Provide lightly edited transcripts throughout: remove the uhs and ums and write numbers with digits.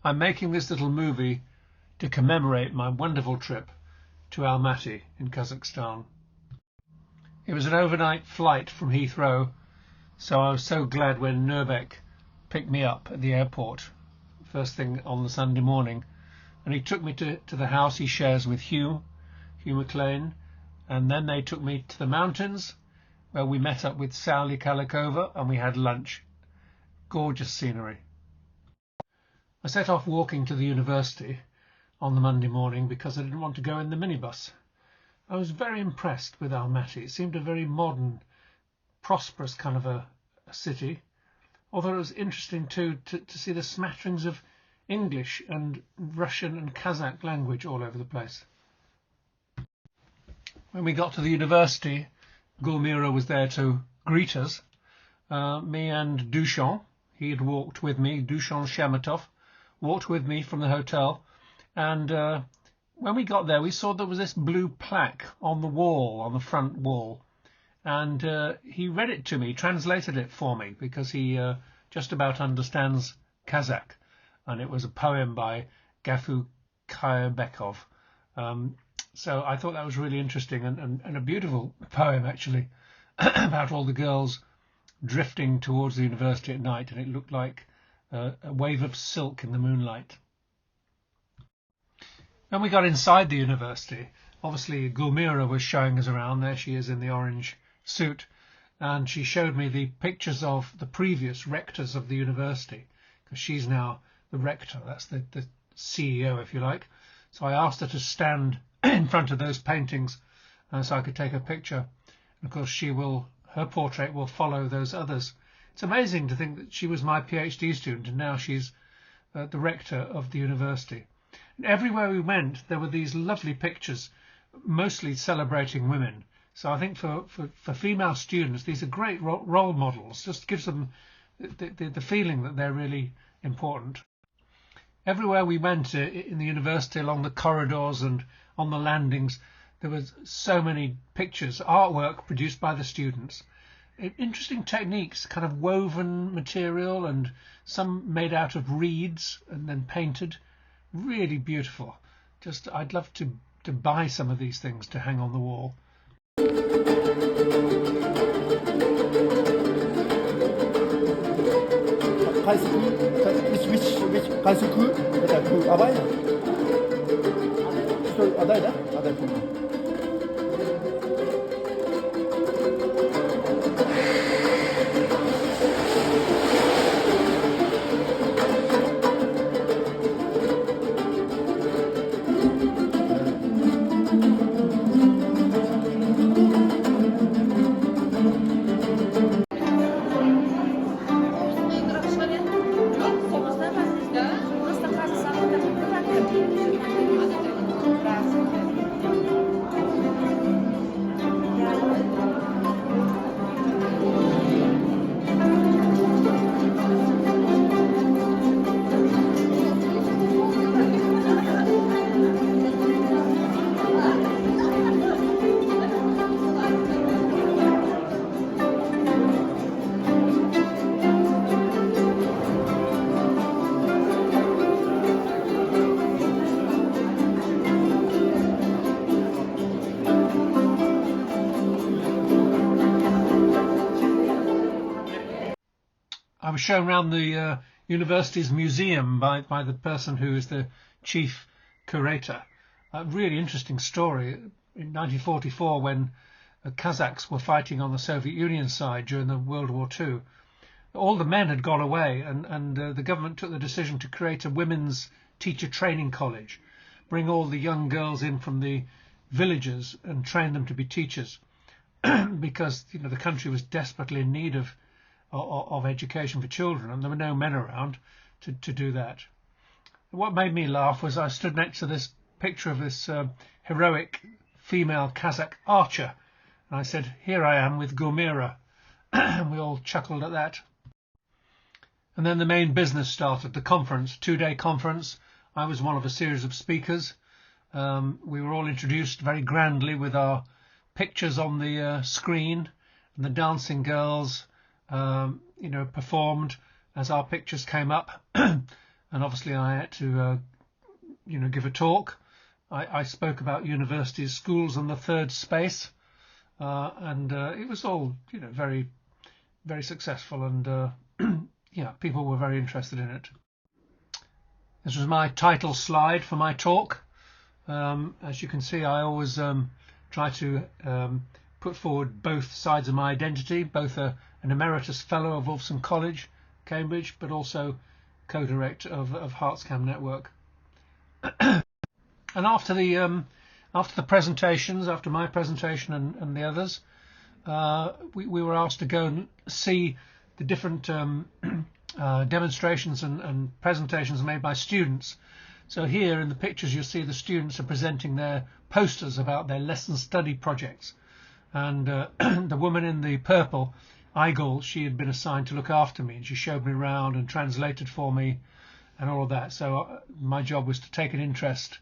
I'm making this little movie to commemorate my wonderful trip to Almaty in Kazakhstan. It was an overnight flight from Heathrow, so I was so glad when Nurbek picked me up at the airport first thing on the Sunday morning, and he took me to the house he shares with Hugh McLean, and then they took me to the mountains where we met up with Sally Kalikova and we had lunch. Gorgeous scenery. I set off walking to the university on the Monday morning because I didn't want to go in the minibus. I was very impressed with Almaty. It seemed a very modern, prosperous kind of a city, although it was interesting too to see the smatterings of English and Russian and Kazakh language all over the place. When we got to the university, Gulmira was there to greet us. Me and Dushan, he had walked with me, Dushan Shamatov, walked with me from the hotel, and when we got there we saw there was this blue plaque on the wall, on the front wall, and he read it to me, translated it for me, because he just about understands Kazakh, and it was a poem by Gafu Kayabekov. So I thought that was really interesting and a beautiful poem, actually, about all the girls drifting towards the university at night, and it looked like a wave of silk in the moonlight. When we got inside the university, obviously Gulmira was showing us around. There she is in the orange suit, and she showed me the pictures of the previous rectors of the university, because she's now the rector, that's the CEO, if you like. So I asked her to stand in front of those paintings so I could take a picture. And of course her portrait will follow those others. It's amazing to think that she was my PhD student and now she's the rector of the university. And everywhere we went there were these lovely pictures, mostly celebrating women. So I think for female students these are great role models. Just gives them the feeling that they're really important. Everywhere we went in the university, along the corridors and on the landings, there was so many pictures, artwork produced by the students. Interesting techniques, kind of woven material, and some made out of reeds and then painted. Really beautiful. Just, I'd love to buy some of these things to hang on the wall. Which bicycle? I was shown around the university's museum by the person who is the chief curator. A really interesting story. In 1944, when the Kazakhs were fighting on the Soviet Union side during the World War II, all the men had gone away, and the government took the decision to create a women's teacher training college, bring all the young girls in from the villages and train them to be teachers, because the country was desperately in need of education for children, and there were no men around to do that. What made me laugh was I stood next to this picture of this heroic female Kazakh archer, and I said, "Here I am with Gulmira," and we all chuckled at that. And then the main business started, the conference, 2-day conference. I was one of a series of speakers. We were all introduced very grandly with our pictures on the screen, and the dancing girls performed as our pictures came up. and obviously I had to give a talk. I spoke about universities, schools, and the third space, and it was all very, very successful, and people were very interested in it. This was my title slide for my talk. As you can see, I always try to put forward both sides of my identity, both an emeritus fellow of Wolfson College, Cambridge, but also co-director of HeartScam Network. And after the presentations, after my presentation and the others, we were asked to go and see the different demonstrations and presentations made by students. So here in the pictures you'll see the students are presenting their posters about their lesson study projects, and the woman in the purple, Igel, she had been assigned to look after me, and she showed me around and translated for me and all of that. So my job was to take an interest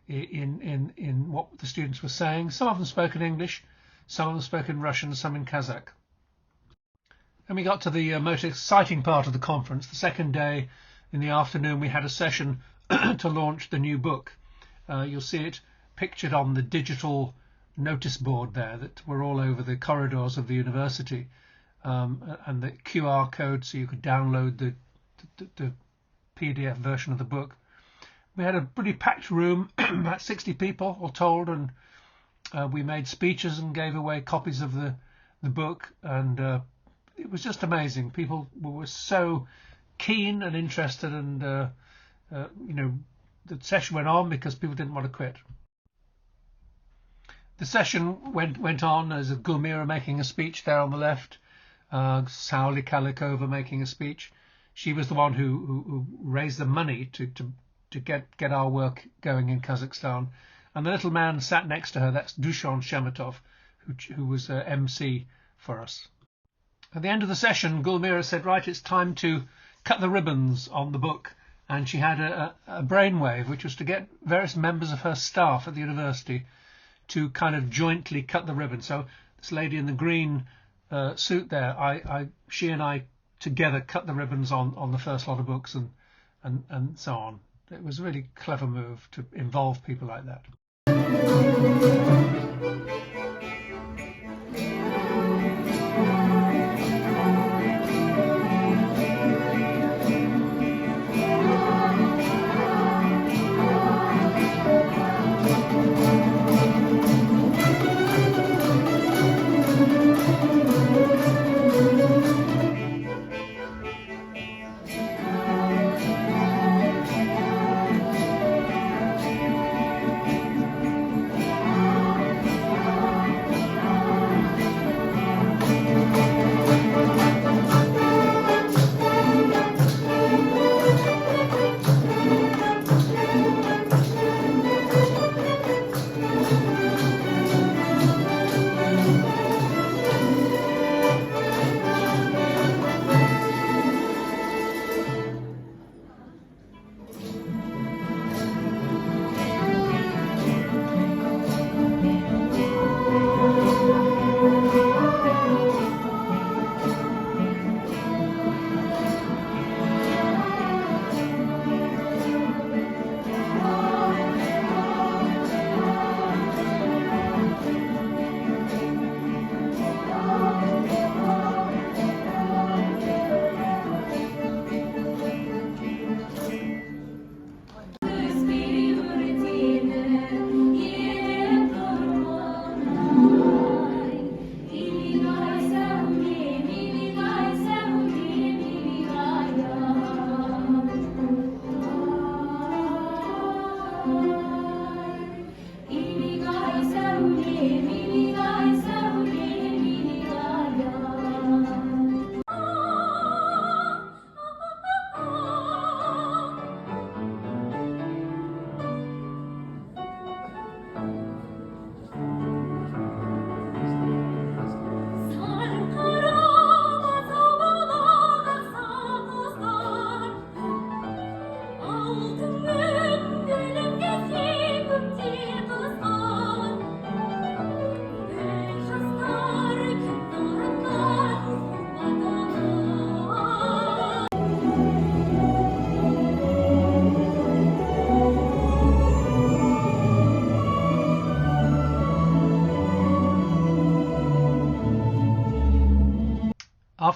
in what the students were saying. Some of them spoke in English, some of them spoke in Russian, some in Kazakh. And we got to the most exciting part of the conference. The second day in the afternoon we had a session to launch the new book. You'll see it pictured on the digital notice board there that were all over the corridors of the university, and the QR code so you could download the PDF version of the book. We had a pretty packed room, about 60 people all told, and we made speeches and gave away copies of the book, and it was just amazing. People were so keen and interested, and the session went on because people didn't want to quit. The session went on. There's a Gulmira making a speech there on the left, Sauli Kalikova making a speech. She was the one who raised the money to get our work going in Kazakhstan. And the little man sat next to her, that's Dushon Shemetov, who was MC for us. At the end of the session, Gulmira said, right, it's time to cut the ribbons on the book. And she had a brainwave, which was to get various members of her staff at the university to kind of jointly cut the ribbon. So this lady in the green suit there, she and I together cut the ribbons on the first lot of books and so on. It was a really clever move to involve people like that.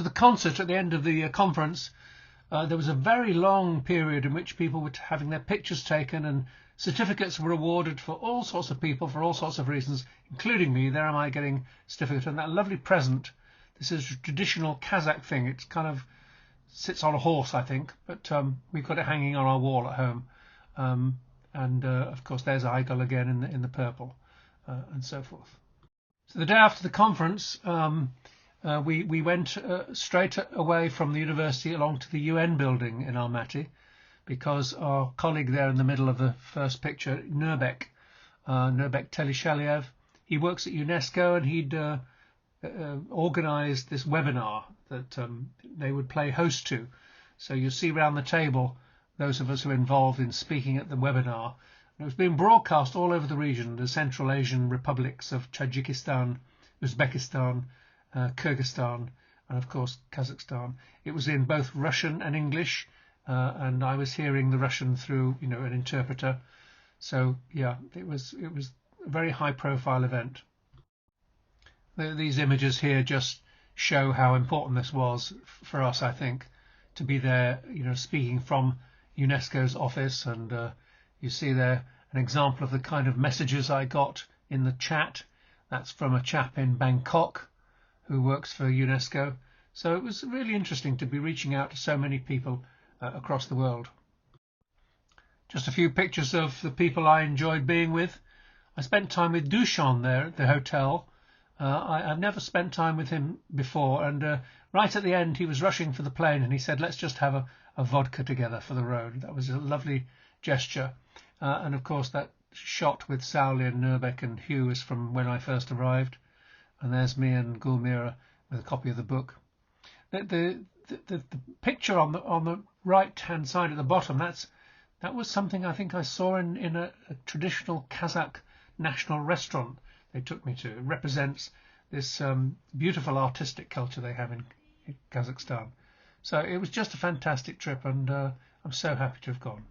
after the concert, at the end of the conference, there was a very long period in which people were having their pictures taken, and certificates were awarded for all sorts of people for all sorts of reasons, including me. There am I getting a certificate, and that lovely present. This is a traditional Kazakh thing. It's kind of sits on a horse, I think, but we've got it hanging on our wall at home. And of course, there's Igel again in the purple, and so forth. So the day after the conference, we went straight away from the university along to the UN building in Almaty, because our colleague there in the middle of the first picture, Nurbek Telisheliev, he works at UNESCO, and he'd organised this webinar that they would play host to. So you see around the table those of us who are involved in speaking at the webinar. And it was being broadcast all over the region, the Central Asian republics of Tajikistan, Uzbekistan, Kyrgyzstan, and of course Kazakhstan. It was in both Russian and English, and I was hearing the Russian through, an interpreter. So yeah, it was a very high-profile event. These images here just show how important this was for us, I think, to be there, speaking from UNESCO's office. And you see there an example of the kind of messages I got in the chat. That's from a chap in Bangkok who works for UNESCO. So it was really interesting to be reaching out to so many people across the world. Just a few pictures of the people I enjoyed being with. I spent time with Dushan there at the hotel. I've never spent time with him before, and right at the end he was rushing for the plane, and he said, let's just have a vodka together for the road. That was a lovely gesture. And of course that shot with Sauli and Nurbek and Hugh is from when I first arrived. And there's me and Gulmira with a copy of the book. The picture on the right-hand side at the bottom, that was something I think I saw in a traditional Kazakh national restaurant they took me to. It represents this beautiful artistic culture they have in Kazakhstan. So it was just a fantastic trip, and I'm so happy to have gone.